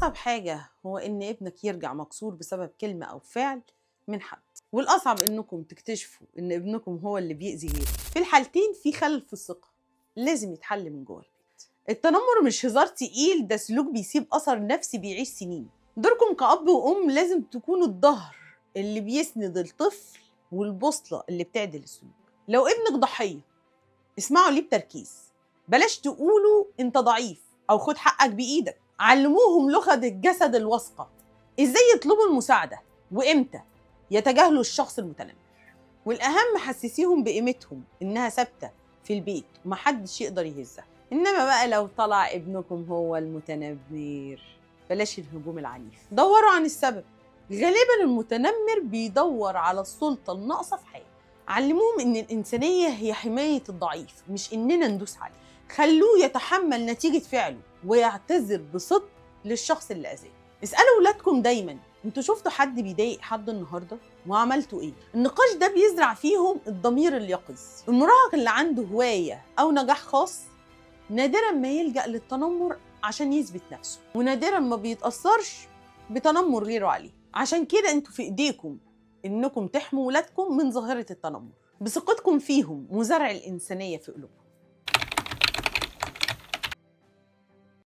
أصعب حاجة هو إن ابنك يرجع مكسور بسبب كلمة أو فعل من حد، والأصعب إنكم تكتشفوا إن ابنكم هو اللي بيأذي غيره. في الحالتين في خلل في الثقة لازم يتحل من جوه البيت. التنمر مش هزار تقيل، ده سلوك بيسيب أثر نفسي بيعيش سنين. دوركم كأب وأم لازم تكونوا الظهر اللي بيسند الطفل والبوصلة اللي بتعدل السلوك. لو ابنك ضحية اسمعوا ليه بتركيز، بلاش تقولوا انت ضعيف او خد حقك بايدك. علموهم لغة الجسد الواثقة، ازاي يطلبوا المساعدة وامتى يتجاهلوا الشخص المتنمر. والاهم حسسيهم بقيمتهم انها ثابتة في البيت ومحدش يقدر يهزها. انما بقى لو طلع ابنكم هو المتنمر بلاش الهجوم العنيف، دوروا عن السبب. غالبا المتنمر بيدور على السلطة الناقصة في حياته. علموهم إن الإنسانية هي حماية الضعيف مش إننا ندوس عليه. خلوه يتحمل نتيجة فعله ويعتذر بصدق للشخص اللي أذاه. اسألوا ولادكم دايماً انتوا شفتوا حد بيضايق حد النهارده وعملتوا ايه؟ النقاش ده بيزرع فيهم الضمير اليقظ. المراهق اللي عنده هواية أو نجاح خاص نادراً ما يلجأ للتنمر عشان يثبت نفسه، ونادراً ما بيتأثرش بتنمر غيره عليه. عشان كده انتوا في ايديكم انكم تحموا ولادكم من ظاهرة التنمر بثقتكم فيهم وزرع الإنسانية في قلوبهم.